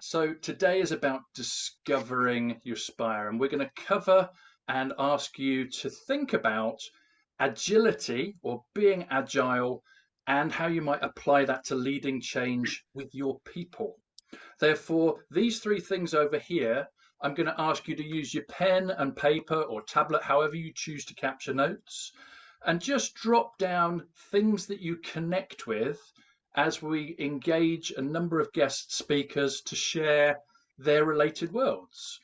So today is about discovering your Uspire, and we're going to cover and ask you to think about agility or being agile and how you might apply that to leading change with your people. Therefore, these three things over here, I'm going to ask you to use your pen and paper or tablet, however you choose to capture notes, and just drop down things that you connect with as we engage a number of guest speakers to share their related worlds.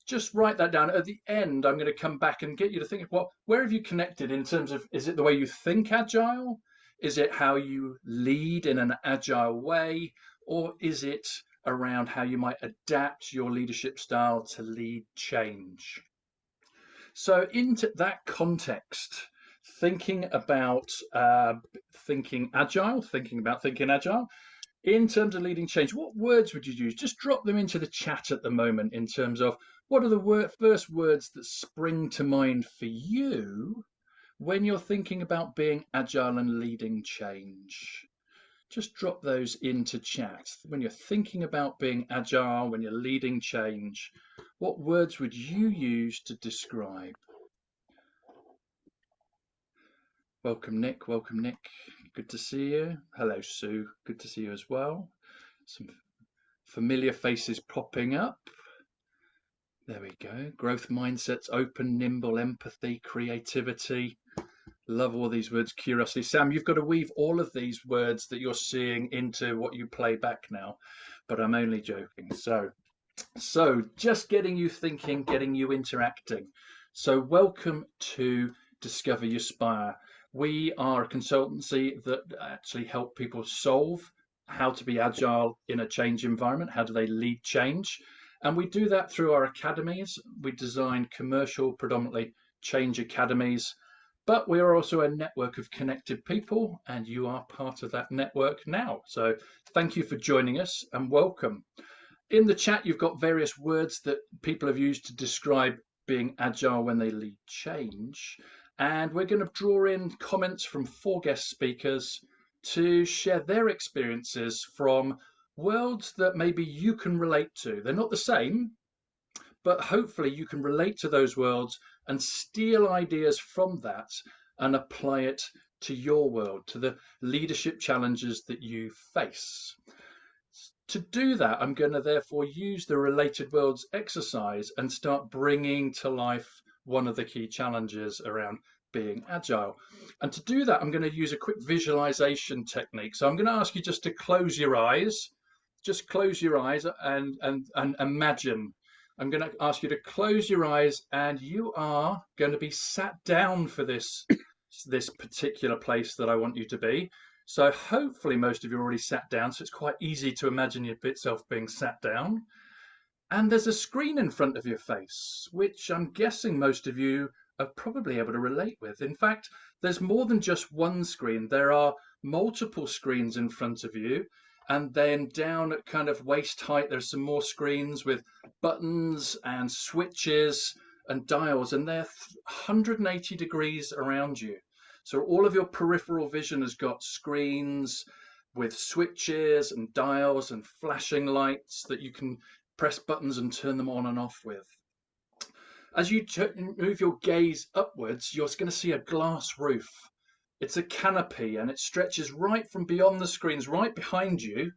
Just write that down. At the end, I'm going to come back and get you to think, well, where have you connected in terms of, is it the way you think agile? Is it how you lead in an agile way? Or is it around how you might adapt your leadership style to lead change? So into that context, thinking about thinking agile, in terms of leading change, what words would you use? Just drop them into the chat at the moment in terms of what are the first words that spring to mind for you when you're thinking about being agile and leading change. Just drop those into chat. When you're thinking about being agile, when you're leading change, what words would you use to describe? Welcome, Nick. Welcome, Nick. Good to see you. Hello, Sue. Good to see you as well. Some familiar faces popping up. There we go. Growth mindsets, open, nimble, empathy, creativity. Love all these words. Curiosity. Sam, you've got to weave all of these words that you're seeing into what you play back now, but I'm only joking. So just getting you thinking, getting you interacting. So welcome to Discover Your Uspire. We are a consultancy that actually help people solve how to be agile in a change environment. How do they lead change? And we do that through our academies. We design commercial, predominantly change academies, but we are also a network of connected people, and you are part of that network now. So thank you for joining us and welcome. In the chat, you've got various words that people have used to describe being agile when they lead change. And we're going to draw in comments from 4 guest speakers to share their experiences from worlds that maybe you can relate to. They're not the same, but hopefully you can relate to those worlds and steal ideas from that and apply it to your world, to the leadership challenges that you face. To do that, I'm going to therefore use the related worlds exercise and start bringing to life one of the key challenges around being agile. And to do that, I'm going to use a quick visualization technique. So I'm going to ask you just to close your eyes, and imagine. I'm going to ask you to close your eyes, and you are going to be sat down for this particular place that I want you to be. So hopefully most of you are already sat down, so it's quite easy to imagine yourself being sat down. And there's a screen in front of your face, which I'm guessing most of you are probably able to relate with. In fact, there's more than just one screen. There are multiple screens in front of you. And then down at kind of waist height, there's some more screens with buttons and switches and dials, and they're 180 degrees around you. So all of your peripheral vision has got screens with switches and dials and flashing lights that you can press buttons and turn them on and off with. As you move your gaze upwards, you're going to see a glass roof. It's a canopy, and it stretches right from beyond the screens, right behind you.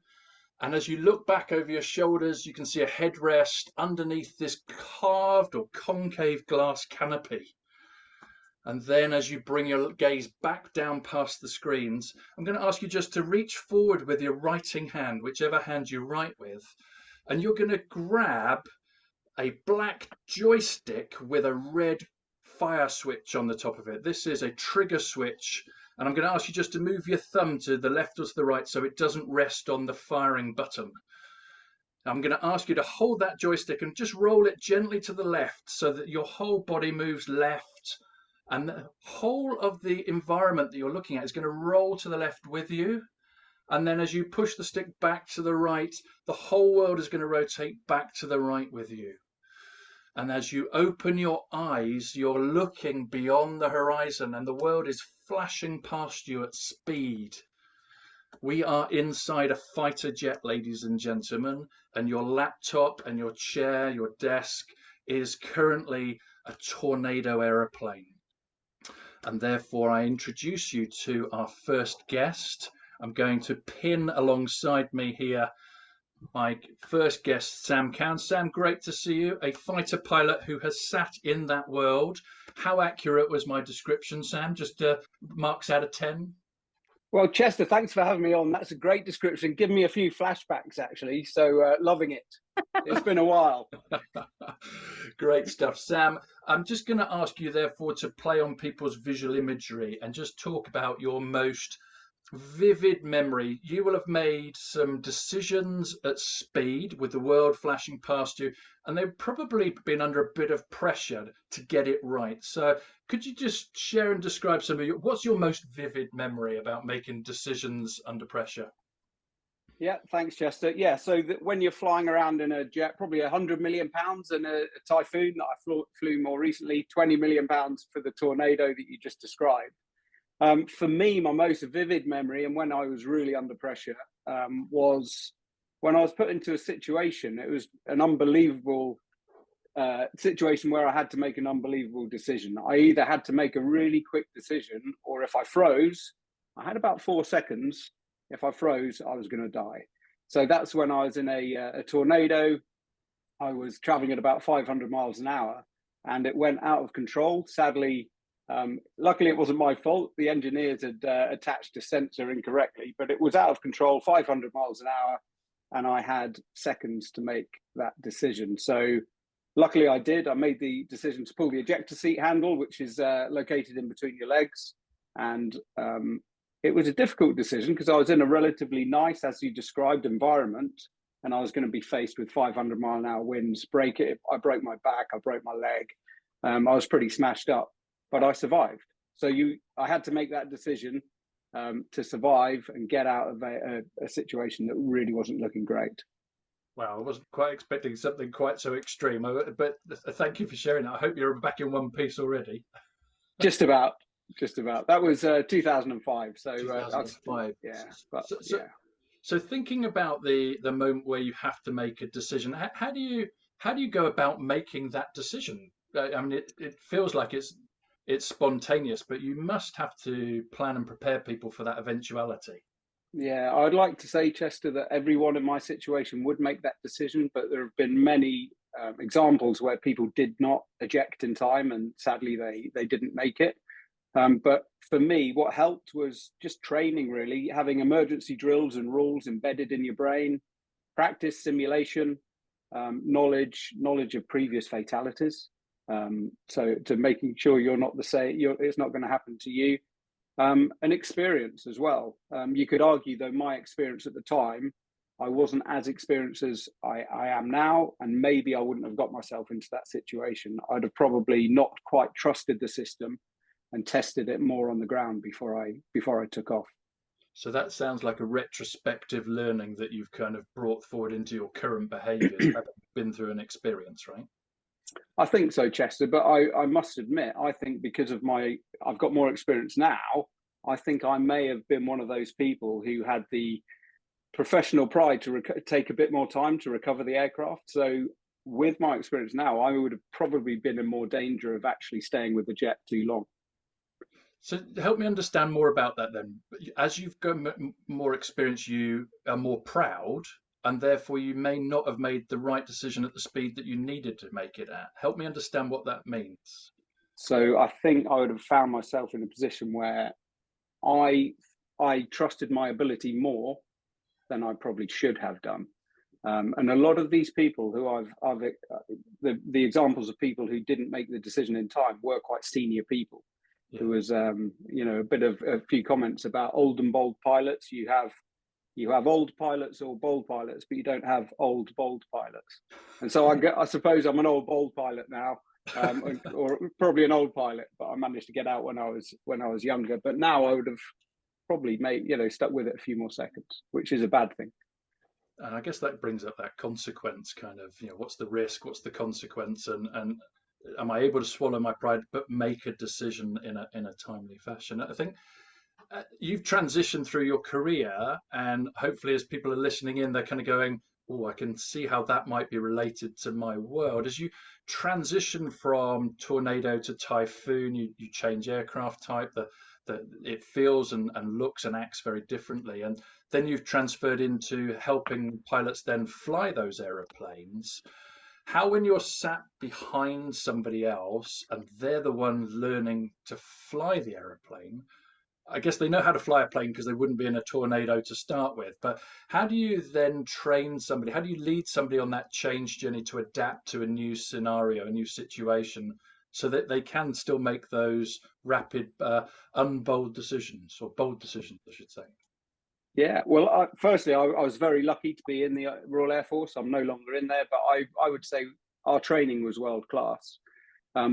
And as you look back over your shoulders, you can see a headrest underneath this carved or concave glass canopy. And then as you bring your gaze back down past the screens, I'm going to ask you just to reach forward with your writing hand, whichever hand you write with, and you're going to grab a black joystick with a red fire switch on the top of it. This is a trigger switch, and I'm going to ask you just to move your thumb to the left or to the right so it doesn't rest on the firing button. I'm going to ask you to hold that joystick and just roll it gently to the left so that your whole body moves left, and the whole of the environment that you're looking at is going to roll to the left with you. And then as you push the stick back to the right, the whole world is going to rotate back to the right with you. And as you open your eyes, you're looking beyond the horizon, and the world is flashing past you at speed. We are inside a fighter jet, ladies and gentlemen, and your laptop and your chair, your desk is currently a tornado aeroplane. And therefore, I introduce you to our first guest. I'm going to pin alongside me here my first guest, Sam Cowan. Sam, great to see you. A fighter pilot who has sat in that world. How accurate was my description, Sam? Just marks out of 10? Well, Chester, thanks for having me on. That's a great description. Give me a few flashbacks, actually. So loving it. It's been a while. Great stuff, Sam. I'm just going to ask you, therefore, to play on people's visual imagery and just talk about your most vivid memory. You will have made some decisions at speed with the world flashing past you, and they've probably been under a bit of pressure to get it right. So, could you just share and describe some of your, what's your most vivid memory about making decisions under pressure? Yeah, thanks, Chester. Yeah, so when you're flying around in a jet, probably £100 million in a typhoon that I flew more recently, £20 million for the tornado that you just described. For me, my most vivid memory, and when I was really under pressure, was when I was put into a situation. It was an unbelievable situation where I had to make an unbelievable decision. I either had to make a really quick decision, or if I froze, I had about 4 seconds. If I froze, I was going to die. So that's when I was in a tornado. I was traveling at about 500 miles an hour, and it went out of control. Sadly, luckily it wasn't my fault. The engineers had attached a sensor incorrectly, but it was out of control, 500 miles an hour, and I had seconds to make that decision. So luckily I did. I made the decision to pull the ejector seat handle, which is located in between your legs. And it was a difficult decision because I was in a relatively nice, as you described, environment, and I was going to be faced with 500-mile-an-hour winds. I broke my back, I broke my leg. I was pretty smashed up, but I survived. So I had to make that decision to survive and get out of a situation that really wasn't looking great. Wow, I wasn't quite expecting something quite so extreme, but thank you for sharing that. I hope you're back in one piece already. Just about. That was 2005. So 2005. Yeah, so thinking about the moment where you have to make a decision, how do you go about making that decision? I mean, it feels like it's spontaneous, but you must have to plan and prepare people for that eventuality. Yeah, I'd like to say, Chester, that everyone in my situation would make that decision, but there have been many examples where people did not eject in time, and sadly they didn't make it. But for me, what helped was just training, really, having emergency drills and rules embedded in your brain, practice, simulation, knowledge of previous fatalities. So to making sure you're not the same, it's not going to happen to you. And experience as well. You could argue, though, my experience at the time, I wasn't as experienced as I am now, and maybe I wouldn't have got myself into that situation. I'd have probably not quite trusted the system and tested it more on the ground before I took off. So that sounds like a retrospective learning that you've kind of brought forward into your current behaviours, having been through an experience, right? I think so, Chester, but I must admit, I think because of I've got more experience now, I think I may have been one of those people who had the professional pride to take a bit more time to recover the aircraft. So with my experience now, I would have probably been in more danger of actually staying with the jet too long. So help me understand more about that then. As you've got more experience, you are more proud, and therefore you may not have made the right decision at the speed that you needed to make it at. Help me understand what that means. So I think I would have found myself in a position where I trusted my ability more than I probably should have done. And a lot of these people who the examples of people who didn't make the decision in time were quite senior people. Yeah. There was a few comments about old and bold pilots. You have old pilots or bold pilots, but you don't have old bold pilots. And so I suppose I'm an old bold pilot now, or probably an old pilot, but I managed to get out when I was younger. But now I would have probably stuck with it a few more seconds, which is a bad thing. And I guess that brings up that consequence kind of, what's the risk, what's the consequence, and am I able to swallow my pride but make a decision in a timely fashion? I think you've transitioned through your career, and hopefully, as people are listening in, they're kind of going, "Oh, I can see how that might be related to my world." As you transition from tornado to typhoon, you change aircraft type. The it feels and looks and acts very differently, and then you've transferred into helping pilots then fly those aeroplanes. How, when you're sat behind somebody else and they're the one learning to fly the aeroplane, I guess they know how to fly a plane because they wouldn't be in a tornado to start with. But how do you then train somebody? How do you lead somebody on that change journey to adapt to a new scenario, a new situation, so that they can still make those rapid, unbold decisions, or bold decisions, I should say? Yeah, well, firstly, I was very lucky to be in the Royal Air Force. I'm no longer in there, but I would say our training was world class.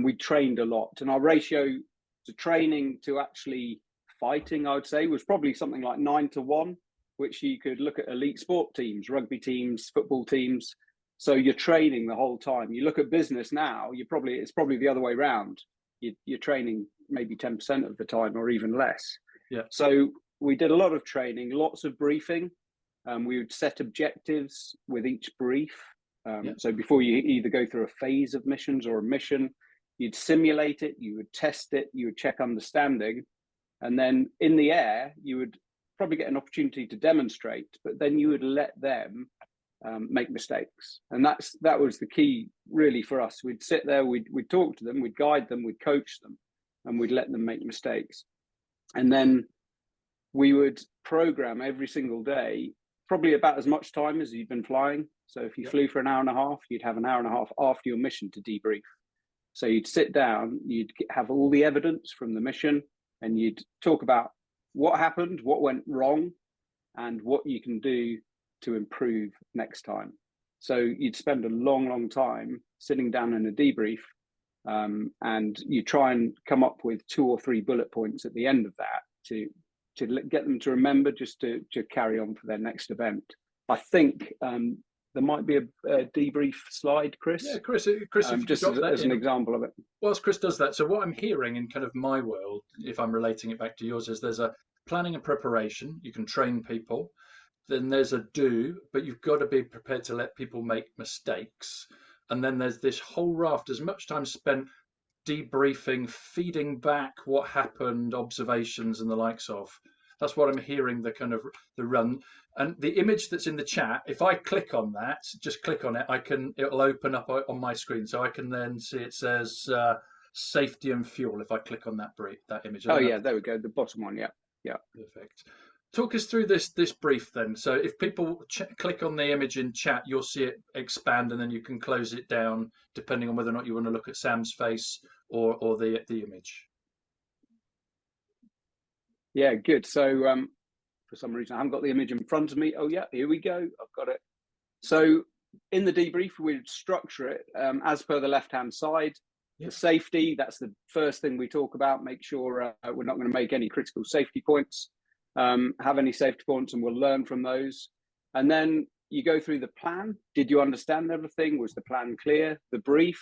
We trained a lot, and our ratio to training to actually fighting, I would say, was probably something like 9-1, which you could look at elite sport teams, rugby teams, football teams. So you're training the whole time. You look at business now, it's probably the other way around. You're training maybe 10% of the time or even less. Yeah. So we did a lot of training, lots of briefing. We would set objectives with each brief. So before you either go through a phase of missions or a mission, you'd simulate it, you would test it, you would check understanding. And then in the air, you would probably get an opportunity to demonstrate, but then you would let them make mistakes. And that was the key really for us. We'd sit there, we'd talk to them, we'd guide them, we'd coach them, and we'd let them make mistakes. And then we would program every single day, probably about as much time as you've been flying. So if you flew for an hour and a half, you'd have an hour and a half after your mission to debrief. So you'd sit down, you'd have all the evidence from the mission, and you'd talk about what happened, what went wrong, and what you can do to improve next time. So you'd spend a long, long time sitting down in a debrief, and you try and come up with 2 or 3 bullet points at the end of that to get them to remember, just to carry on for their next event. I think there might be a debrief slide, Chris. Yeah, Chris, if you just as an example of it. Whilst Chris does that, so what I'm hearing in kind of my world, if I'm relating it back to yours, is there's a planning and preparation. You can train people. Then there's a do, but you've got to be prepared to let people make mistakes. And then there's this whole raft, as much time spent debriefing, feeding back what happened, observations and the likes of. That's what I'm hearing, the kind of the run. And the image that's in the chat, if I click on that, just click on it, it'll open up on my screen. So I can then see it says safety and fuel if I click on that image. Oh yeah, there we go, the bottom one. Yeah. Perfect. Talk us through this brief then. So if people click on the image in chat, you'll see it expand, and then you can close it down depending on whether or not you want to look at Sam's face or the image. Yeah, good. So for some reason I haven't got the image in front of me. Oh yeah, here we go. I've got it. So in the debrief, we'd structure it as per the left-hand side. For safety, that's the first thing we talk about. Make sure we're not going to make any critical safety points. Have any safety points, and we'll learn from those. And then you go through the plan. Did you understand everything? Was the plan clear? The brief.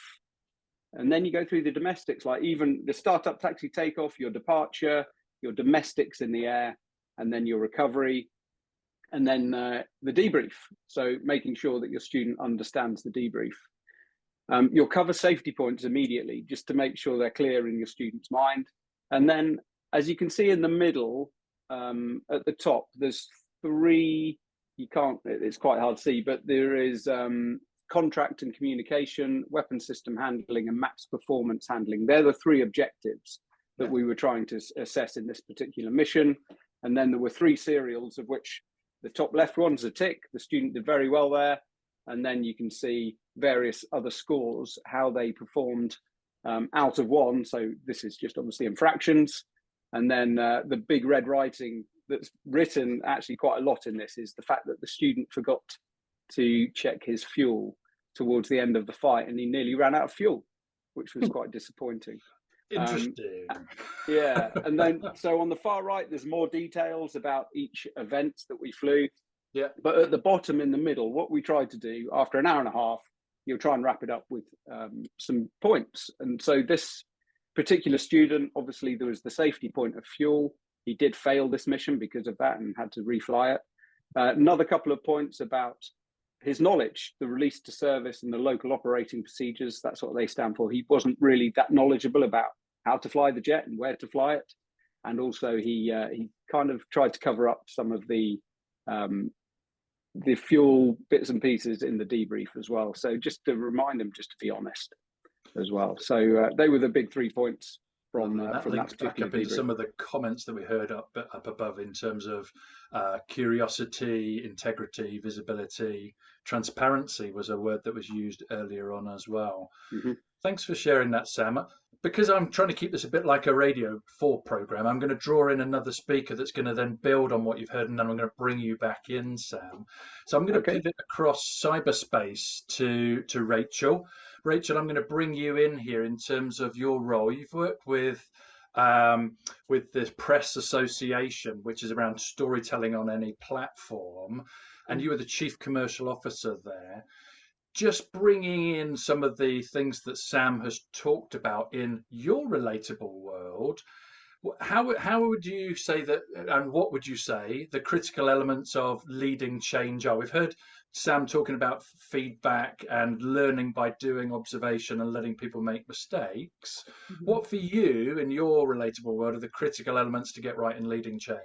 And then you go through the domestics, like even the startup, taxi, takeoff, your departure, your domestics in the air, and then your recovery, and then the debrief. So making sure that your student understands the debrief. You'll cover safety points immediately, just to make sure they're clear in your student's mind. And then, as you can see in the middle, at the top, there's 3, it's quite hard to see, but there is contract and communication, weapon system handling, and max performance handling. They're the 3 objectives that we were trying to assess in this particular mission. And then there were 3 serials, of which the top left one's a tick. The student did very well there. And then you can see various other scores, how they performed out of 1. So this is just obviously infractions. And then the big red writing that's written actually quite a lot in this is the fact that the student forgot to check his fuel towards the end of the fight, and he nearly ran out of fuel, which was quite disappointing. Interesting. Yeah, and then so on the far right, there's more details about each event that we flew. Yeah. But at the bottom in the middle, what we tried to do after an hour and a half, you'll try and wrap it up with some points. And so this particular student, obviously there was the safety point of fuel. He did fail this mission because of that and had to refly it. Another couple of points about his knowledge, the release to service and the local operating procedures, that's what they stand for. He wasn't really that knowledgeable about how to fly the jet and where to fly it. And also he kind of tried to cover up some of the fuel bits and pieces in the debrief as well. So just to remind him just to be honest as well. So they were the big 3 points from that links back up into some of the comments that we heard up above in terms of curiosity, integrity, visibility, transparency was a word that was used earlier on as well. Mm-hmm. Thanks for sharing that, Sam. Because I'm trying to keep this a bit like a Radio 4 program, I'm going to draw in another speaker that's going to then build on what you've heard, and then I'm going to bring you back in, Sam. So I'm going to pivot across cyberspace to Rachel. Rachel, I'm going to bring you in here in terms of your role. You've worked with the Press Association, which is around storytelling on any platform, and you were the Chief Commercial Officer there. Just bringing in some of the things that Sam has talked about in your relatable world, how would you say that, and what would you say the critical elements of leading change are? We've heard Sam talking about feedback and learning by doing, observation and letting people make mistakes. Mm-hmm. What for you in your relatable world are the critical elements to get right in leading change?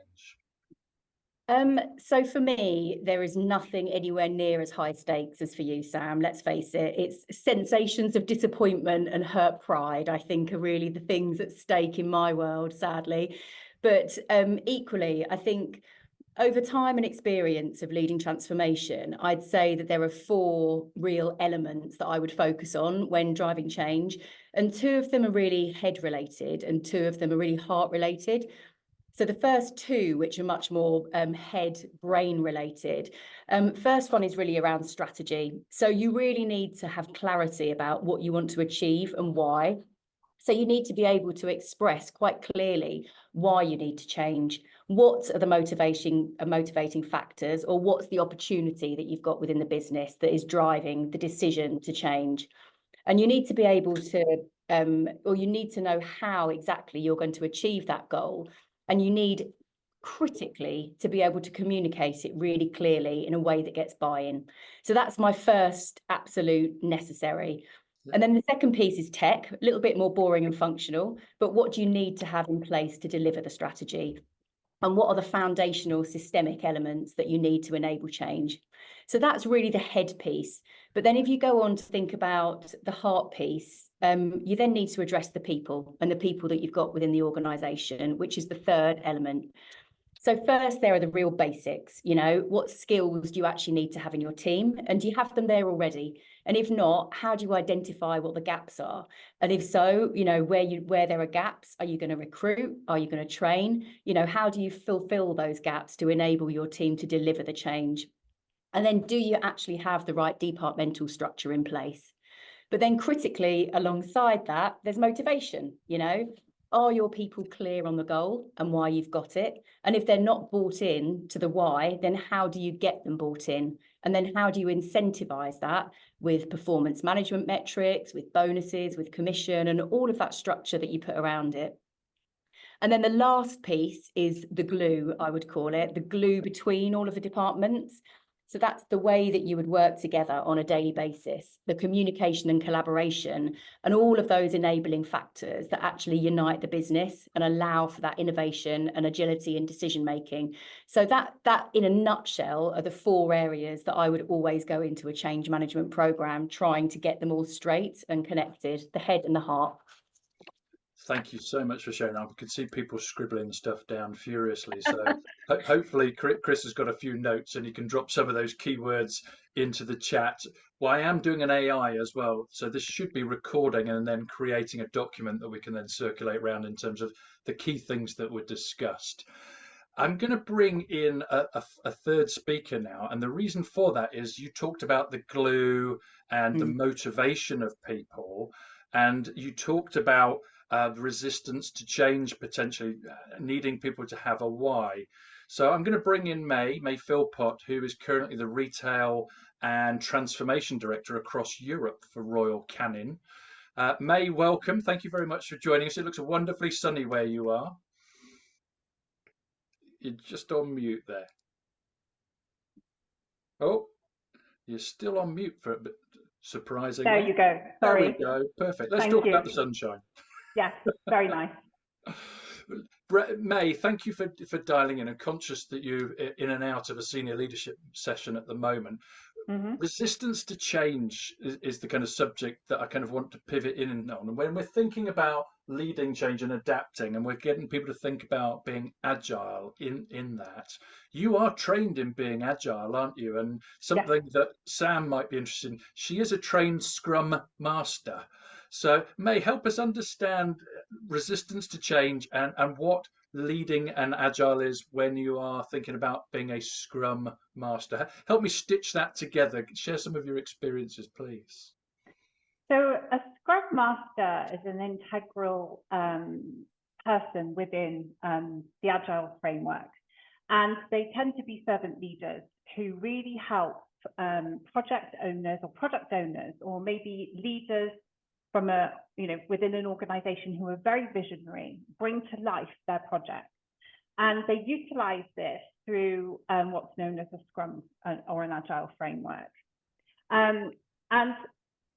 So for me, there is nothing anywhere near as high stakes as for you, Sam. Let's face it. It's sensations of disappointment and hurt pride, I think, are really the things at stake in my world, sadly. But equally, I think over time and experience of leading transformation, I'd say that there are 4 real elements that I would focus on when driving change. And 2 of them are really head related and 2 of them are really heart related. So the first 2, which are much more head brain related, first one is really around strategy. So you really need to have clarity about what you want to achieve and why. So you need to be able to express quite clearly why you need to change. What are the motivating factors, or what's the opportunity that you've got within the business that is driving the decision to change? And you need to be able to, or you need to know how exactly you're going to achieve that goal. And you need critically to be able to communicate it really clearly in a way that gets buy-in. So that's my first absolute necessary. And then the second piece is tech, a little bit more boring and functional, but what do you need to have in place to deliver the strategy? And what are the foundational systemic elements that you need to enable change? So that's really the head piece. But then if you go on to think about the heart piece, you then need to address the people and the people that you've got within the organisation, which is the third element. So first, there are the real basics. What skills do you actually need to have in your team? And do you have them there already? And if not, how do you identify what the gaps are? And if so, where there are gaps, are you going to recruit? Are you going to train? How do you fulfill those gaps to enable your team to deliver the change? And then do you actually have the right departmental structure in place? But then critically, alongside that, there's motivation. Are your people clear on the goal and why you've got it? And if they're not bought in to the why, then how do you get them bought in? And then how do you incentivize that with performance management metrics, with bonuses, with commission, and all of that structure that you put around it? And then the last piece is the glue, I would call it, the glue between all of the departments. So that's the way that you would work together on a daily basis, the communication and collaboration, and all of those enabling factors that actually unite the business and allow for that innovation and agility in decision making. So that in a nutshell are the 4 areas that I would always go into a change management program, trying to get them all straight and connected, the head and the heart. Thank you so much for sharing that. I can see people scribbling stuff down furiously. So hopefully Chris has got a few notes and he can drop some of those keywords into the chat. Well, I am doing an AI as well. So this should be recording and then creating a document that we can then circulate around in terms of the key things that were discussed. I'm going to bring in a third speaker now. And the reason for that is you talked about the glue and the motivation of people. And you talked about the resistance to change, potentially needing people to have a why. So I'm going to bring in May Philpott, who is currently the Retail and Transformation Director across Europe for Royal Canin. May, welcome. Thank you very much for joining us. It looks wonderfully sunny where you are. you're just on mute there. Oh, you're still on mute for a bit, surprisingly. There you go. Sorry. There we go. Perfect. Let's Thank talk you. about the sunshine. Yes, very nice. May, thank you for dialing in. I'm conscious that you're in and out of a senior leadership session at the moment. Resistance to change is the kind of subject that I kind of want to pivot in on. And when we're thinking about leading change and adapting, and we're getting people to think about being agile in that, you are trained in being agile, aren't you? And something that Sam might be interested in, she is a trained Scrum Master. So May, help us understand resistance to change and what leading and agile is when you are thinking about being a Scrum Master. Help me stitch that together. Share some of your experiences, please. So a Scrum Master is an integral person within the Agile framework. And they tend to be servant leaders who really help project owners or product owners, or maybe leaders from within an organization who are very visionary, bring to life their project. And they utilize this through what's known as a Scrum or an Agile framework. And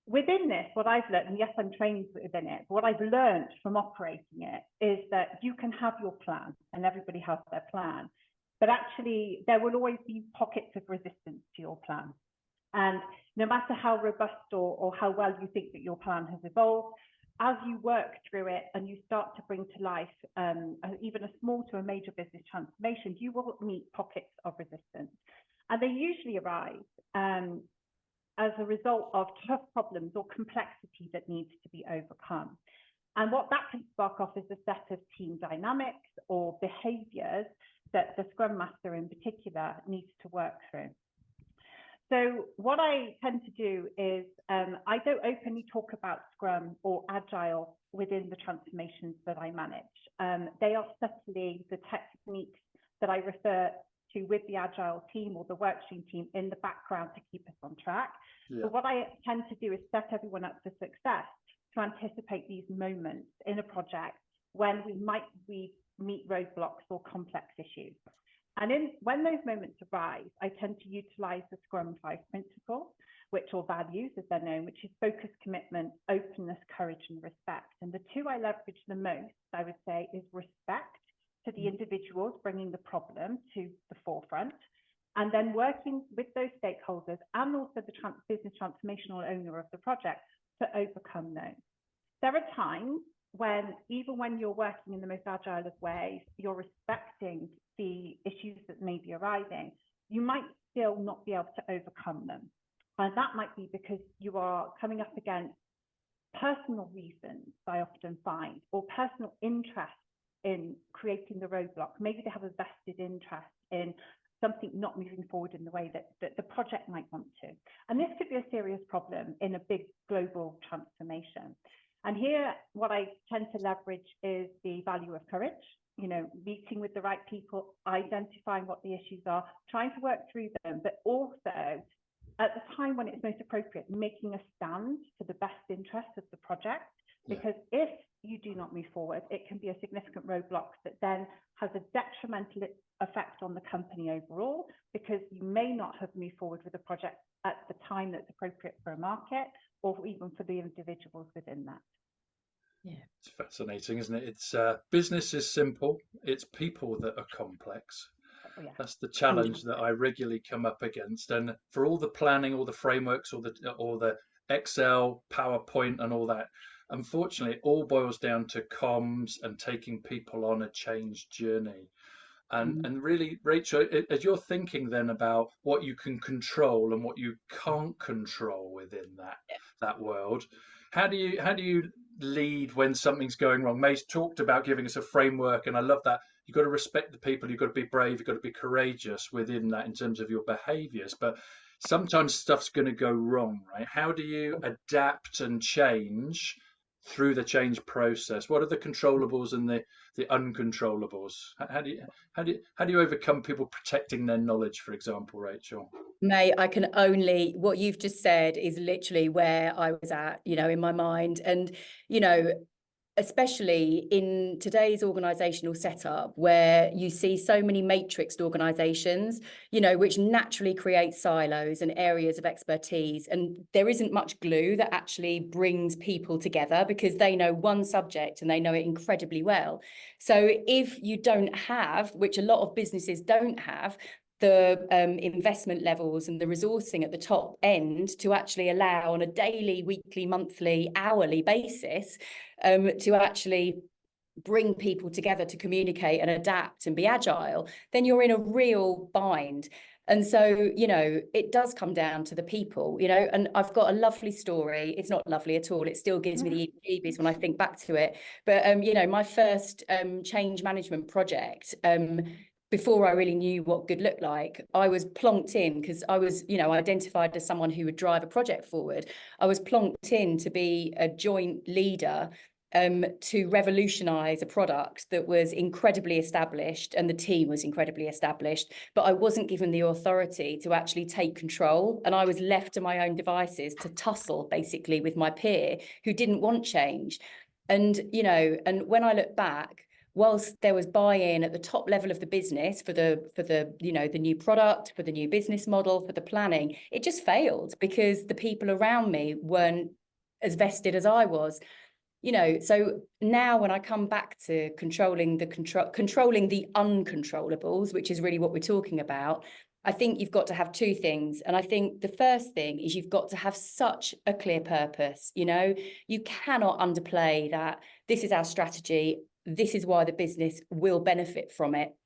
within this, what I've learned, and yes, I'm trained within it, but what I've learned from operating it is that you can have your plan and everybody has their plan, but actually there will always be pockets of resistance to your plan. And no matter how robust or how well you think that your plan has evolved, as you work through it and you start to bring to life even a small to a major business transformation, you will meet pockets of resistance. And they usually arise as a result of tough problems or complexity that needs to be overcome. And what that can spark off is a set of team dynamics or behaviors that the Scrum Master in particular needs to work through. So what I tend to do is I don't openly talk about Scrum or Agile within the transformations that I manage. They are subtly the techniques that I refer to with the Agile team or the workstream team in the background to keep us on track. Yeah. But what I tend to do is set everyone up for success to anticipate these moments in a project when we meet roadblocks or complex issues. And when those moments arise, I tend to utilize the Scrum 5 principles, or values as they're known, which is focus, commitment, openness, courage, and respect. And the two I leverage the most, I would say, is respect to the individuals bringing the problem to the forefront, and then working with those stakeholders and also the business transformational owner of the project to overcome those. There are times when, even when you're working in the most agile of ways, you're respecting the issues that may be arising, you might still not be able to overcome them. And that might be because you are coming up against personal reasons, I often find, or personal interest in creating the roadblock. Maybe they have a vested interest in something not moving forward in the way that the project might want to. And this could be a serious problem in a big global transformation. And here, what I tend to leverage is the value of courage, meeting with the right people, identifying what the issues are, trying to work through them, but also at the time when it's most appropriate, making a stand for the best interest of the project. Because if you do not move forward, it can be a significant roadblock that then has a detrimental effect on the company overall, because you may not have moved forward with the project at the time that's appropriate for a market, or even for the individuals within that. Yeah, it's fascinating, isn't it? It's business is simple, it's people that are complex. Oh, yeah. That's the challenge that I regularly come up against. And for all the planning, all the frameworks, or the Excel, PowerPoint, and all that, unfortunately, it all boils down to comms and taking people on a change journey. And really, Rachel, as you're thinking then about what you can control and what you can't control within that world, how do you lead when something's going wrong? May's talked about giving us a framework, and I love that. You've got to respect the people, you've got to be brave, you've got to be courageous within that in terms of your behaviors. But sometimes stuff's going to go wrong, right? How do you adapt and change through the change process? What are the controllables and the uncontrollables? How do you overcome people protecting their knowledge, for example, Rachel? May, I can only, what you've just said is literally where I was at, in my mind. And, especially in today's organizational setup, where you see so many matrixed organizations, you know, which naturally create silos and areas of expertise. And there isn't much glue that actually brings people together because they know one subject and they know it incredibly well. So if you don't have, which a lot of businesses don't have, the investment levels and the resourcing at the top end to actually allow on a daily, weekly, monthly, hourly basis to actually bring people together to communicate and adapt and be agile, then you're in a real bind. And so, you know, it does come down to the people, you know, and I've got a lovely story. It's not lovely at all. It still gives me the heebie-jeebies when I think back to it. But, you know, my first change management project, before I really knew what good looked like, I was plonked in because I was, you know, identified as someone who would drive a project forward. I was plonked in to be a joint leader to revolutionize a product that was incredibly established and the team was incredibly established, but I wasn't given the authority to actually take control. And I was left to my own devices to tussle basically with my peer who didn't want change. And, you know, and when I look back, whilst there was buy-in at the top level of the business for the you know, the new product, for the new business model, for the planning, it just failed because the people around me weren't as vested as I was. You know, so now when I come back to controlling the uncontrollables, which is really what we're talking about, I think you've got to have two things. And I think the first thing is you've got to have such a clear purpose. You know, you cannot underplay that this is our strategy. This is why the business will benefit from it.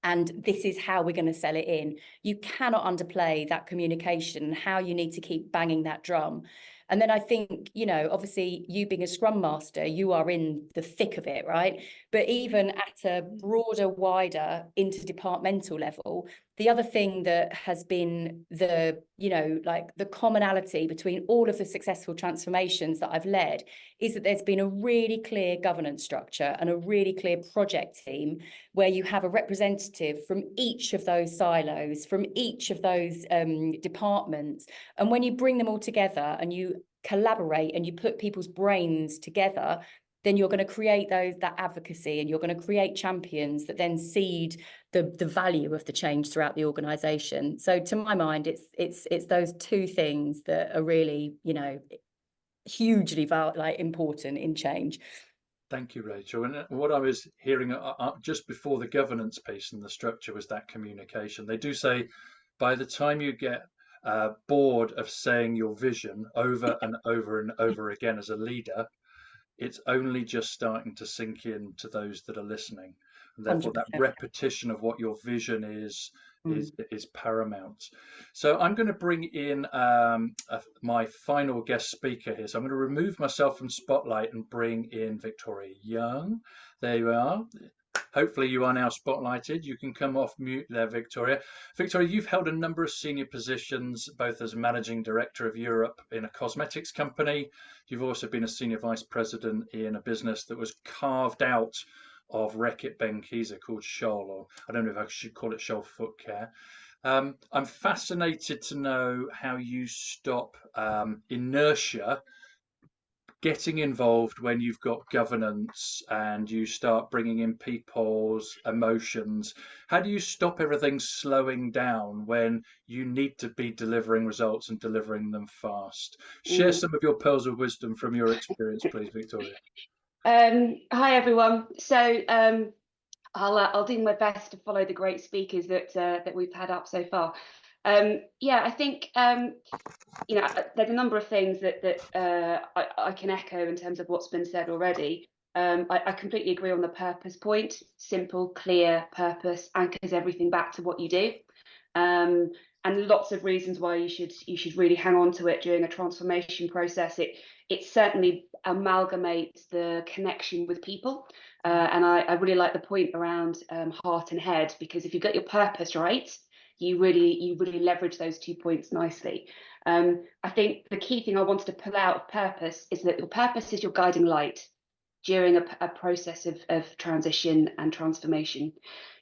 And this is how we're going to sell it in. You cannot underplay that communication, how you need to keep banging that drum. And then I think, you know, obviously you being a Scrum Master, you are in the thick of it, right? But even at a broader, wider interdepartmental level, the other thing that has been the, you know, like the commonality between all of the successful transformations that I've led is that there's been a really clear governance structure and a really clear project team where you have a representative from each of those silos, from each of those departments. And when you bring them all together and you collaborate and you put people's brains together, then you're going to create that advocacy and you're going to create champions that then seed the value of the change throughout the organization. So to my mind, it's those two things that are really, you know, hugely important in change. Thank you, Rachel. And what I was hearing just before the governance piece and the structure was that communication. They do say by the time you get bored of saying your vision over and over and over again as a leader, it's only just starting to sink in to those that are listening. And therefore 100%. that repetition of what your vision is paramount. So I'm going to bring in my final guest speaker here. So I'm going to remove myself from spotlight and bring in Victoria Young. There you are. Hopefully you are now spotlighted. You can come off mute there, Victoria. Victoria, you've held a number of senior positions, both as managing director of Europe in a cosmetics company. You've also been a senior vice president in a business that was carved out of Reckitt Benckiser called Scholl, or I don't know if I should call it Scholl Foot Care. I'm fascinated to know how you stop inertia getting involved when you've got governance and you start bringing in people's emotions. How do you stop everything slowing down when you need to be delivering results and delivering them fast? Share some of your pearls of wisdom from your experience, please, Victoria. Hi, everyone. So I'll do my best to follow the great speakers that we've had up so far. Yeah, I think you know, there's a number of things that I can echo in terms of what's been said already. I completely agree on the purpose point. Simple, clear purpose anchors everything back to what you do, and lots of reasons why you should really hang on to it during a transformation process. It certainly amalgamates the connection with people, and I really like the point around heart and head, because if you get your purpose right, you really leverage those 2 points nicely. I think the key thing I wanted to pull out of purpose is that your purpose is your guiding light during a process of transition and transformation.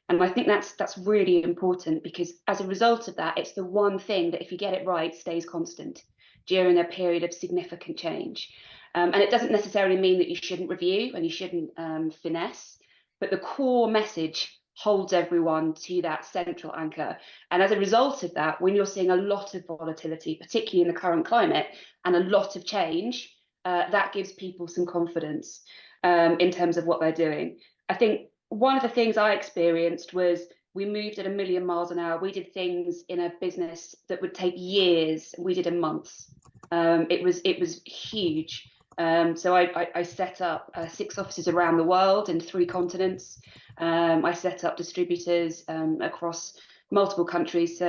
And I think that's really important, because as a result of that, it's the one thing that if you get it right, stays constant during a period of significant change. And it doesn't necessarily mean that you shouldn't review and you shouldn't finesse, but the core message holds everyone to that central anchor. And as a result of that, when you're seeing a lot of volatility, particularly in the current climate, and a lot of change, that gives people some confidence in terms of what they're doing. I think one of the things I experienced was we moved at 1,000,000 miles an hour. We did things in a business that would take years. We did in months. It was huge. So I set up 6 offices around the world in 3 continents. I set up distributors across multiple countries. So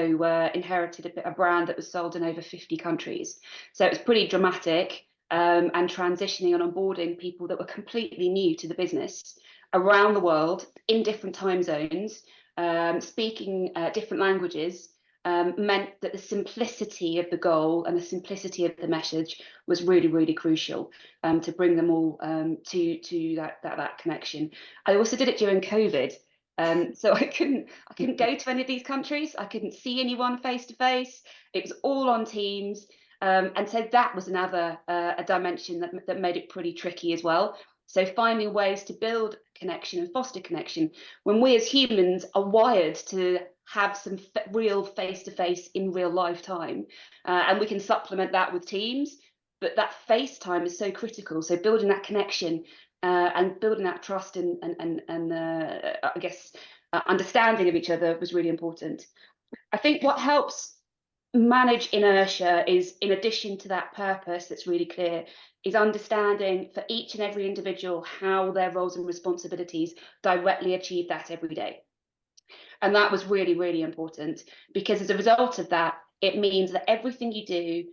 inherited a brand that was sold in over 50 countries. So it was pretty dramatic. And transitioning and onboarding people that were completely new to the business around the world in different time zones, speaking different languages, meant that the simplicity of the goal and the simplicity of the message was really, really crucial to bring them all to that connection. I also did it during COVID. So I couldn't go to any of these countries. I couldn't see anyone face to face. It was all on Teams. And so that was another a dimension that made it pretty tricky as well. So finding ways to build connection and foster connection when we as humans are wired to have some real face-to-face in real life time, and we can supplement that with Teams, but that face time is so critical. So building that connection and building that trust and I guess understanding of each other was really important. I think what helps manage inertia is, in addition to that purpose that's really clear, is understanding for each and every individual how their roles and responsibilities directly achieve that every day. And that was really, really important, because as a result of that, it means that everything you do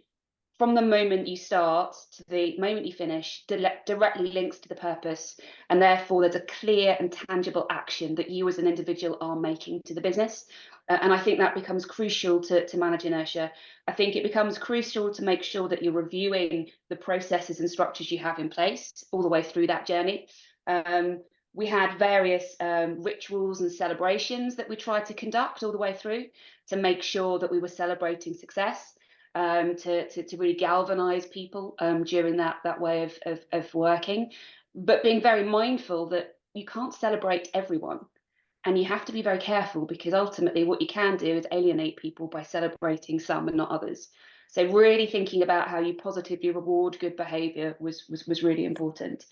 from the moment you start to the moment you finish directly links to the purpose, and therefore there's a clear and tangible action that you as an individual are making to the business. And I think that becomes crucial to manage inertia. I think it becomes crucial to make sure that you're reviewing the processes and structures you have in place all the way through that journey. We had various rituals and celebrations that we tried to conduct all the way through to make sure that we were celebrating success, to really galvanize people during that way of working, but being very mindful that you can't celebrate everyone. And you have to be very careful, because ultimately what you can do is alienate people by celebrating some and not others. So really thinking about how you positively reward good behavior was really important.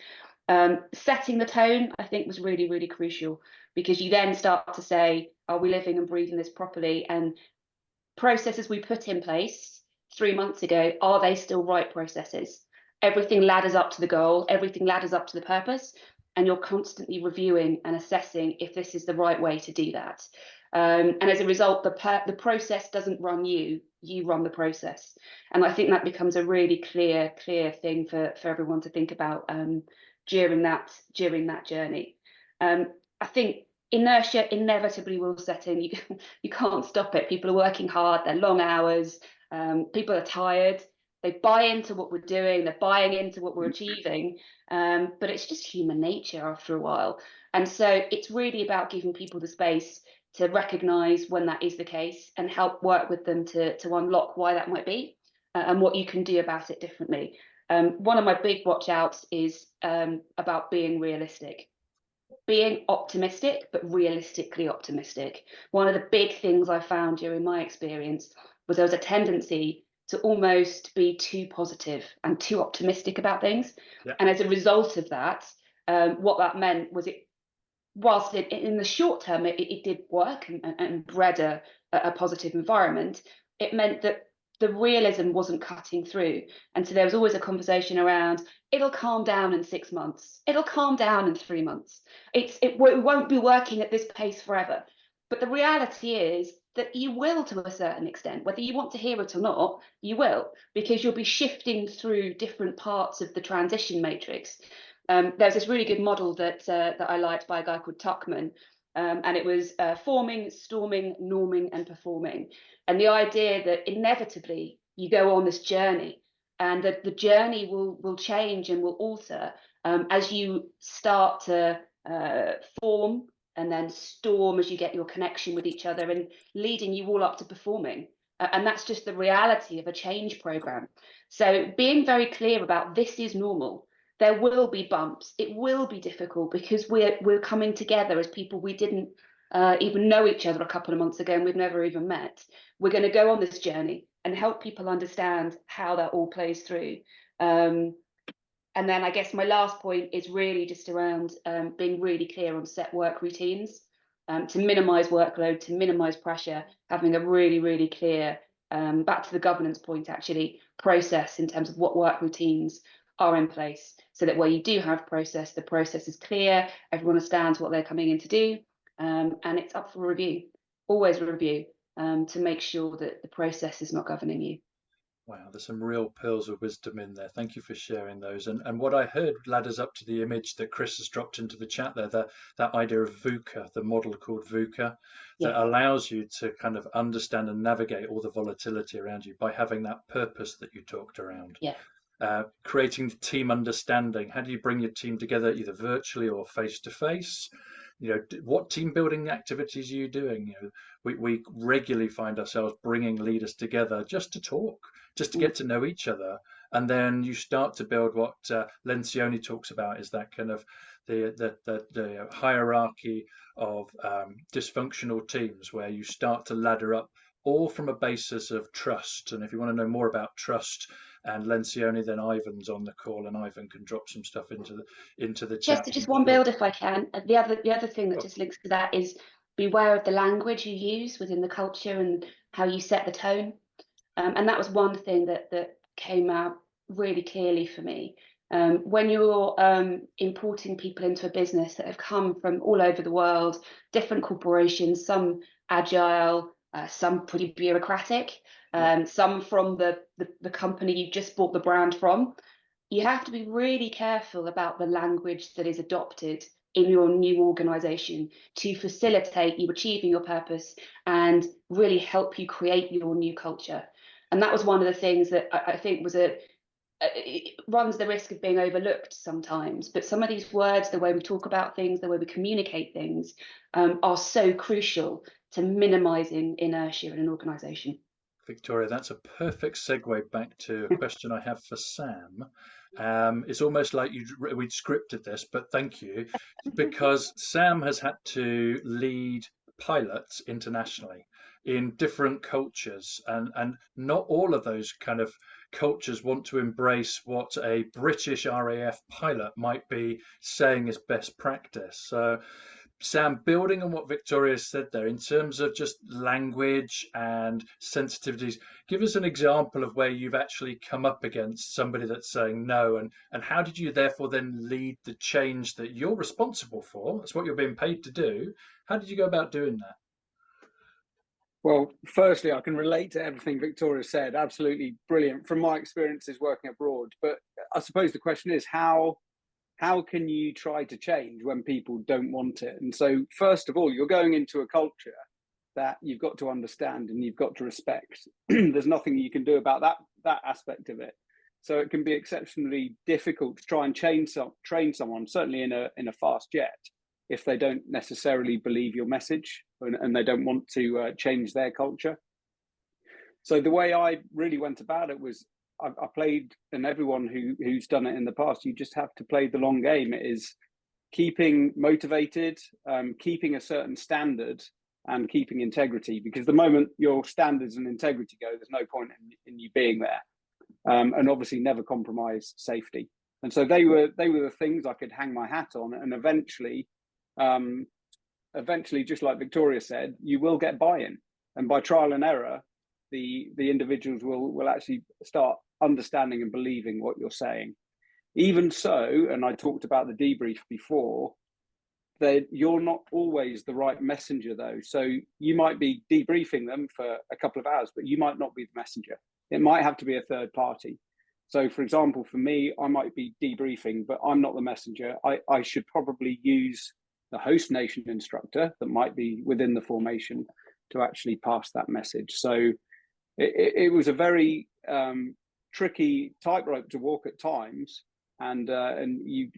Setting the tone, I think, was really, really crucial, because you then start to say, are we living and breathing this properly? And processes we put in place 3 months ago, are they still right processes? Everything ladders up to the goal, everything ladders up to the purpose, and you're constantly reviewing and assessing if this is the right way to do that. And as a result, the process doesn't run you, you run the process. And I think that becomes a really clear thing for everyone to think about during that journey. I think inertia inevitably will set in. You can't stop it. People are working hard, they're long hours, people are tired. They buy into what we're doing, they're buying into what we're achieving, but it's just human nature after a while. And so it's really about giving people the space to recognise when that is the case and help work with them to unlock why that might be and what you can do about it differently. One of my big watch outs is about being realistic. Being optimistic, but realistically optimistic. One of the big things I found during my experience was there was a tendency to almost be too positive and too optimistic about things. Yeah. And as a result of that, what that meant was whilst in the short term it did work and bred a positive environment, it meant that the realism wasn't cutting through. And so there was always a conversation around, it'll calm down in 6 months, it'll calm down in 3 months, it won't be working at this pace forever. But the reality is that you will, to a certain extent, whether you want to hear it or not, you will, because you'll be shifting through different parts of the transition matrix. There's this really good model that I liked by a guy called Tuckman, and it was forming, storming, norming, and performing. And the idea that inevitably you go on this journey, and that the journey will change and will alter as you start to form, and then storm as you get your connection with each other, and leading you all up to performing. And that's just the reality of a change program. So being very clear about this is normal. There will be bumps. It will be difficult because we're coming together as people we didn't even know each other a couple of months ago, and we've never even met. We're going to go on this journey and help people understand how that all plays through. And then I guess my last point is really just around being really clear on set work routines to minimise workload, to minimise pressure, having a really, really clear, back to the governance point actually, process in terms of what work routines are in place, so that where you do have process, the process is clear, everyone understands what they're coming in to do, and it's up for review, always a review, to make sure that the process is not governing you. Wow, there's some real pearls of wisdom in there. Thank you for sharing those. And what I heard ladders up to the image that Chris has dropped into the chat there, that idea of VUCA, the model called VUCA, that allows you to kind of understand and navigate all the volatility around you by having that purpose that you talked around. Creating team understanding. How do you bring your team together, either virtually or face to face? You know, what team building activities are you doing? You know, we regularly find ourselves bringing leaders together just to talk, just to get to know each other, and then you start to build what Lencioni talks about, is that kind of the hierarchy of dysfunctional teams, where you start to ladder up, all from a basis of trust. And if you want to know more about trust and Lencioni, then Ivan's on the call, and Ivan can drop some stuff into the chat. Just one build if I can. The other thing that just links to that is beware of the language you use within the culture and how you set the tone. And that was one thing that came out really clearly for me. When you're importing people into a business that have come from all over the world, different corporations, some agile, some pretty bureaucratic, some from the company you just bought the brand from, you have to be really careful about the language that is adopted in your new organization to facilitate you achieving your purpose and really help you create your new culture. And that was one of the things that I think was it runs the risk of being overlooked sometimes. But some of these words, the way we talk about things, the way we communicate things, are so crucial to minimizing inertia in an organization. Victoria, that's a perfect segue back to a question I have for Sam. It's almost like we'd scripted this, but thank you, because Sam has had to lead pilots internationally in different cultures, and not all of those kind of cultures want to embrace what a British RAF pilot might be saying is best practice. So Sam, building on what Victoria said there, in terms of just language and sensitivities, give us an example of where you've actually come up against somebody that's saying no, and how did you therefore then lead the change that you're responsible for? That's what you're being paid to do. How did you go about doing that? Well, firstly, I can relate to everything Victoria said. Absolutely brilliant from my experiences working abroad. But I suppose the question is, how can you try to change when people don't want it? And so, first of all, you're going into a culture that you've got to understand and you've got to respect. There's nothing you can do about that aspect of it. So it can be exceptionally difficult to try and train someone, certainly in a fast jet, if they don't necessarily believe your message and they don't want to change their culture. So the way I really went about it was, I played, and everyone who's done it in the past, you just have to play the long game. It is keeping motivated, keeping a certain standard, and keeping integrity. Because the moment your standards and integrity go, there's no point in you being there. And obviously, never compromise safety. And so they were the things I could hang my hat on. And eventually, just like Victoria said, you will get buy-in, and by trial and error, the individuals will actually start understanding and believing what you're saying. Even so, and I talked about the debrief before, that you're not always the right messenger though. So you might be debriefing them for a couple of hours, but you might not be the messenger. It might have to be a third party. So for example, for me, I might be debriefing, but I'm not the messenger. I should probably use the host nation instructor that might be within the formation to actually pass that message. So it was a very tricky tightrope to walk at times, and you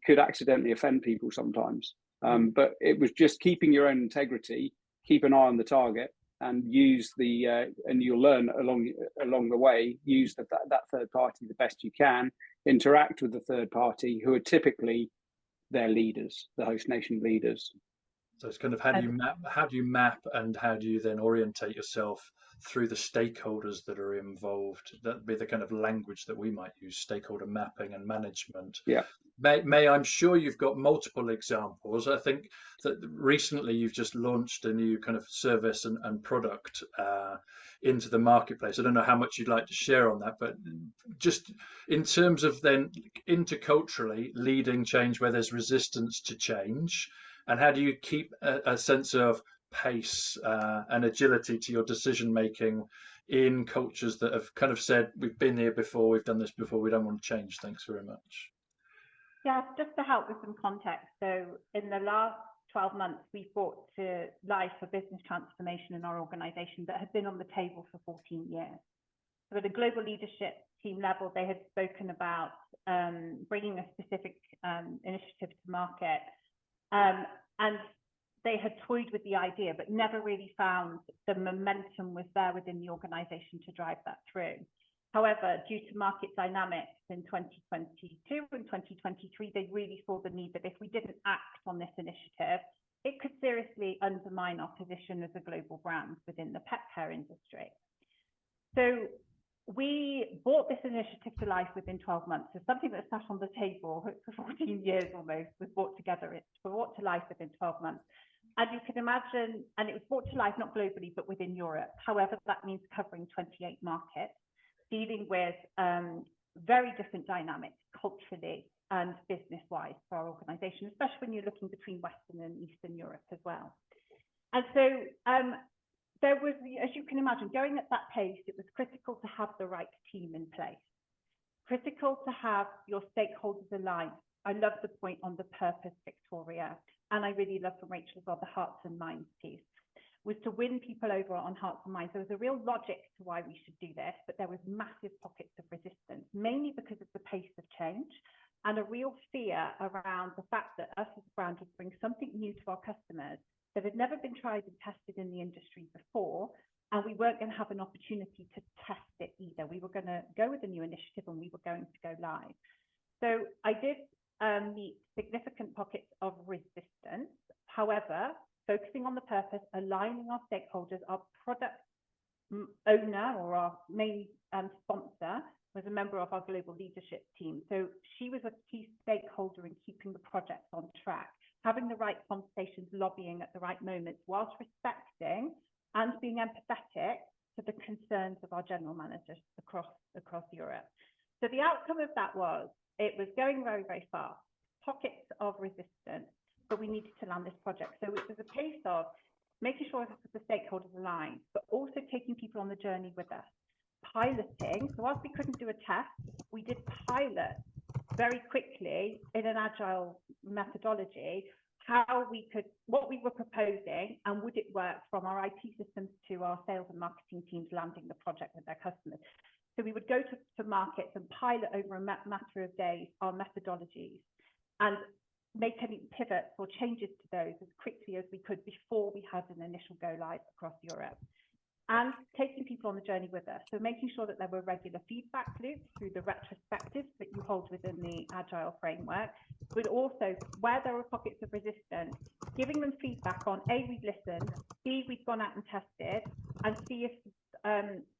could accidentally offend people sometimes. But it was just keeping your own integrity, keep an eye on the target, and use the and you'll learn along the way, use that third party the best you can, interact with the third party who are typically their leaders, the host nation leaders. So it's kind of how do you map and how do you then orientate yourself through the stakeholders that are involved? That'd be the kind of language that we might use: stakeholder mapping and management. Yeah. May, I'm sure you've got multiple examples. I think that recently you've just launched a new kind of service and product into the marketplace. I don't know how much you'd like to share on that, but just in terms of then interculturally leading change where there's resistance to change, and how do you keep a sense of pace and agility to your decision making in cultures that have kind of said, we've been here before, we've done this before, we don't want to change. Thanks very much. Yeah, just to help with some context. So in the last 12 months, we've brought to life a business transformation in our organisation that had been on the table for 14 years. So at a global leadership team level, they had spoken about bringing a specific initiative to market. And they had toyed with the idea, but never really found the momentum was there within the organisation to drive that through. However, due to market dynamics in 2022 and 2023, they really saw the need that if we didn't act on this initiative, it could seriously undermine our position as a global brand within the pet care industry. So we brought this initiative to life within 12 months. So something that sat on the table for 14 years almost was brought to life within 12 months. And you can imagine, and it was brought to life not globally, but within Europe. However, that means covering 28 markets, dealing with very different dynamics culturally and business-wise for our organisation, especially when you're looking between Western and Eastern Europe as well. And so there was, as you can imagine, going at that pace, it was critical to have the right team in place, critical to have your stakeholders aligned. I love the point on the purpose, Victoria, and I really love from Rachel as well, the hearts and minds piece, was to win people over on hearts and minds. There was a real logic to why we should do this, but there was massive pockets of resistance, mainly because of the pace of change and a real fear around the fact that us as a brand would bring something new to our customers that had never been tried and tested in the industry before, and we weren't going to have an opportunity to test it either. We were going to go with a new initiative and we were going to go live. So I did meet significant pockets of resistance. However, focusing on the purpose, aligning our stakeholders, our product owner or our main sponsor was a member of our global leadership team. So she was a key stakeholder in keeping the project on track, having the right conversations, lobbying at the right moments, whilst respecting and being empathetic to the concerns of our general managers across Europe. So the outcome of that was, it was going very, very fast, pockets of resistance, but we needed to land this project. So it was a case of making sure that the stakeholders aligned, but also taking people on the journey with us, piloting. So whilst we couldn't do a test, we did pilot very quickly in an agile methodology, what we were proposing, and would it work from our IT systems to our sales and marketing teams landing the project with their customers. So we would go to markets and pilot over a matter of days our methodologies and make any pivots or changes to those as quickly as we could before we had an initial go live across Europe. And taking people on the journey with us. So making sure that there were regular feedback loops through the retrospectives that you hold within the Agile framework, but also where there were pockets of resistance, giving them feedback on A, we've listened, B, we've gone out and tested, and see if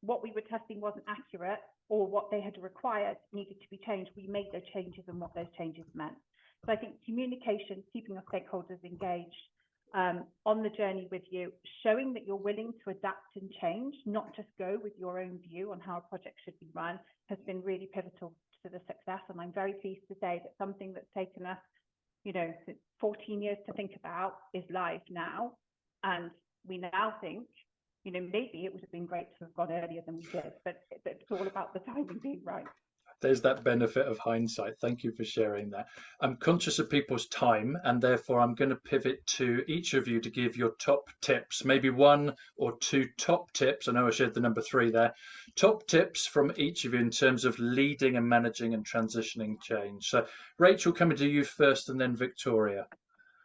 what we were testing wasn't accurate or what they had required needed to be changed. We made those changes and what those changes meant. So I think communication, keeping our stakeholders engaged on the journey with you, showing that you're willing to adapt and change, not just go with your own view on how a project should be run, has been really pivotal to the success. And I'm very pleased to say that something that's taken us, 14 years to think about is live now. And we now think, maybe it would have been great to have gone earlier than we did, but it's all about the timing being right. There's that benefit of hindsight. Thank you for sharing that. I'm conscious of people's time, and therefore I'm going to pivot to each of you to give your top tips, maybe one or two top tips. I know I shared the number 3 there. Top tips from each of you in terms of leading and managing and transitioning change. So Rachel, coming to you first, and then Victoria.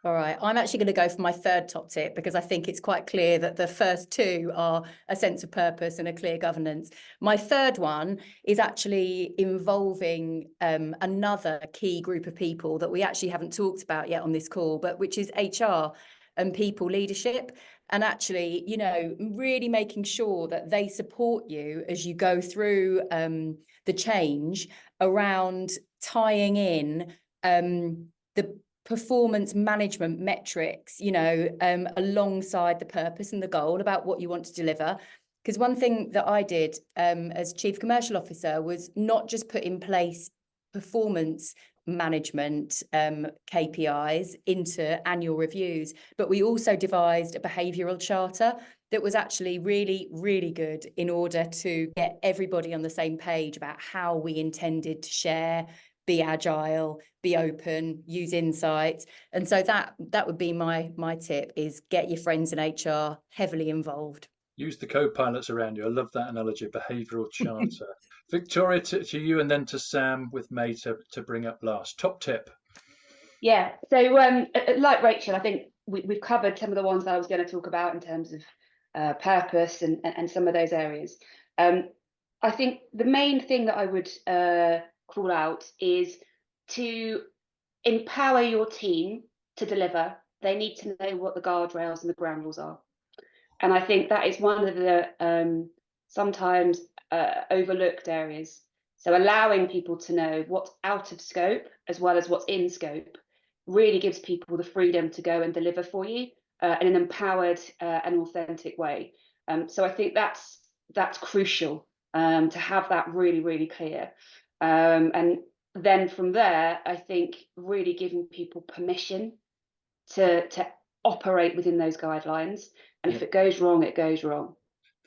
All right, I'm actually going to go for my third top tip because I think it's quite clear that the first two are a sense of purpose and a clear governance. My third one is actually involving another key group of people that we actually haven't talked about yet on this call, but which is HR and people leadership. And actually, you know, really making sure that they support you as you go through the change around tying in the performance management metrics, you know, alongside the purpose and the goal about what you want to deliver. Because one thing that I did as Chief Commercial Officer was not just put in place performance management KPIs into annual reviews, but we also devised a behavioural charter that was actually really, really good in order to get everybody on the same page about how we intended to share, be agile, be open, use insights. And so that would be my tip, is get your friends in HR heavily involved. Use the co-pilots around you. I love that analogy, behavioural charter. Victoria, to you, and then to Sam with May to bring up last. Top tip. Yeah, so like Rachel, I think we've covered some of the ones that I was going to talk about in terms of purpose and some of those areas. I think the main thing that I would call out is to empower your team to deliver. They need to know what the guardrails and the ground rules are. And I think that is one of the sometimes overlooked areas. So allowing people to know what's out of scope as well as what's in scope really gives people the freedom to go and deliver for you in an empowered and authentic way. So I think that's crucial to have that really, really clear. And then from there, I think really giving people permission to operate within those guidelines. And if it goes wrong, it goes wrong.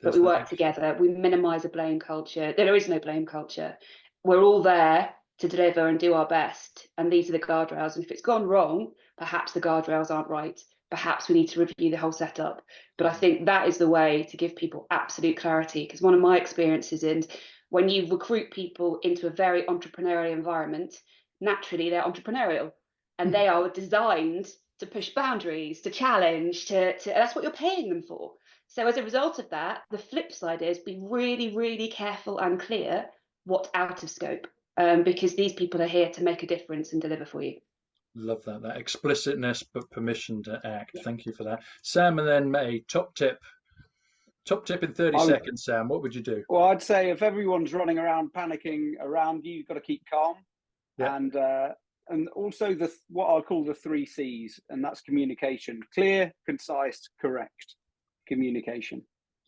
But we work together, we minimise a blame culture. There is no blame culture. We're all there to deliver and do our best. And these are the guardrails. And if it's gone wrong, perhaps the guardrails aren't right. Perhaps we need to review the whole setup. But I think that is the way to give people absolute clarity. Because one of my experiences is when you recruit people into a very entrepreneurial environment, naturally they're entrepreneurial and they are designed to push boundaries, to challenge, to that's what you're paying them for. So as a result of that, the flip side is be really, really careful and clear what's out of scope, because these people are here to make a difference and deliver for you. Love that explicitness, but permission to act. Yeah. Thank you for that. Sam, and then May, top tip in 30 seconds, Sam, what would you do? Well, I'd say if everyone's running around panicking around you, you've got to keep calm. Yeah. And also what I'll call the 3 C's, and that's communication: clear, concise, correct. Communication.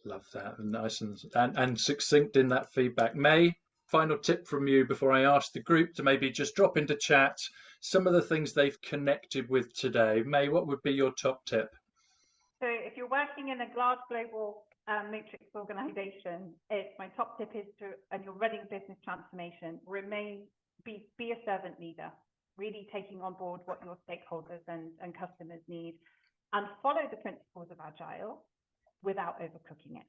Love that. Nice and succinct in that feedback. May, final tip from you before I ask the group to maybe just drop into chat some of the things they've connected with today. May, what would be your top tip? So if you're working in a large global matrix organization, my top tip is and you're running business transformation, be a servant leader, really taking on board what your stakeholders and customers need, and follow the principles of Agile without overcooking it.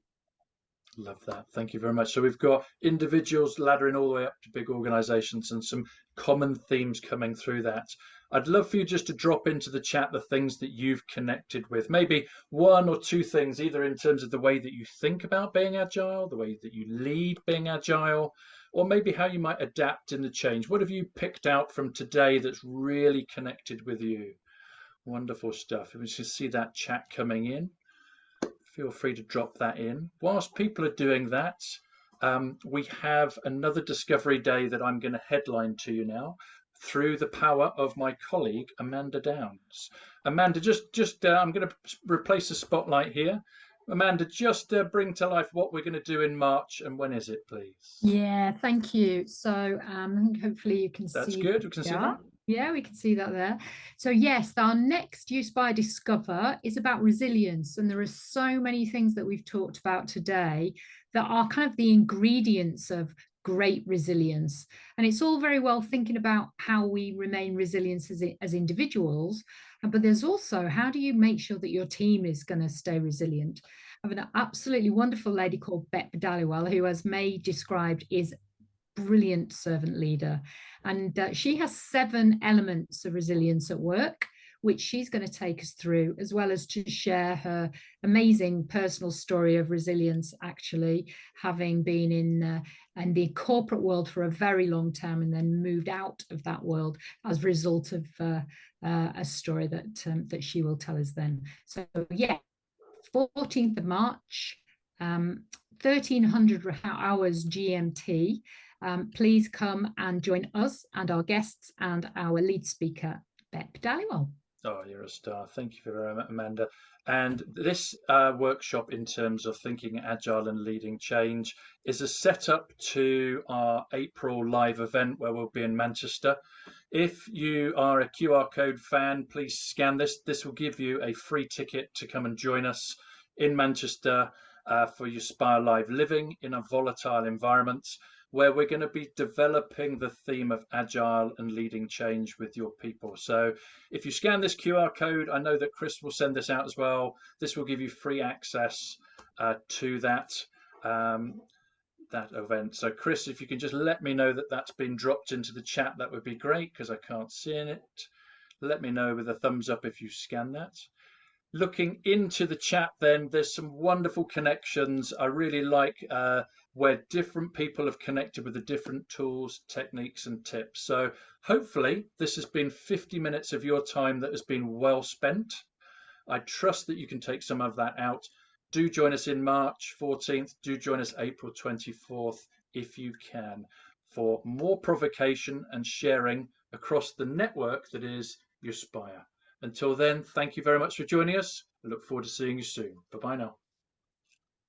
Love that. Thank you very much. So we've got individuals laddering all the way up to big organizations and some common themes coming through that. I'd love for you just to drop into the chat the things that you've connected with, maybe 1 or 2 things, either in terms of the way that you think about being agile, the way that you lead being agile, or maybe how you might adapt in the change. What have you picked out from today that's really connected with you? Wonderful stuff. We should see that chat coming in. Feel free to drop that in. Whilst people are doing that, we have another Discovery Day that I'm going to headline to you now through the power of my colleague, Amanda Downs. Amanda, I'm going to replace the spotlight here. Amanda, just bring to life what we're going to do in March, and when is it, please? Yeah, thank you. So hopefully you can see. That's good. We can see that. Yeah, we can see that there. So yes, our next Uspire Discover is about resilience. And there are so many things that we've talked about today that are kind of the ingredients of great resilience. And it's all very well thinking about how we remain resilient as individuals, but there's also how do you make sure that your team is going to stay resilient. I have an absolutely wonderful lady called Bette Badaliwal, who, as May described, is brilliant servant leader, and she has 7 elements of resilience at work, which she's going to take us through, as well as to share her amazing personal story of resilience, actually having been in the corporate world for a very long time and then moved out of that world as a result of a story that she will tell us then. So yeah, 14th of March, 1300 hours GMT. Please come and join us and our guests and our lead speaker, Bep Dhaliwal. Oh, you're a star. Thank you very much, Amanda. And this workshop in terms of thinking agile and leading change is a setup to our April live event where we'll be in Manchester. If you are a QR code fan, please scan this. This will give you a free ticket to come and join us in Manchester for Uspire Live Living in a Volatile Environment, where we're going to be developing the theme of agile and leading change with your people. So if you scan this QR code, I know that Chris will send this out as well. This will give you free access to that event. So Chris, if you can just let me know that that's been dropped into the chat, that would be great, because I can't see it. Let me know with a thumbs up if you scan that. Looking into the chat then, there's some wonderful connections. I really like where different people have connected with the different tools, techniques and tips. So hopefully this has been 50 minutes of your time that has been well spent. I trust that you can take some of that out. Do join us in March 14th. Do join us April 24th if you can, for more provocation and sharing across the network that is Uspire. Until then, thank you very much for joining us. I look forward to seeing you soon. Bye-bye now.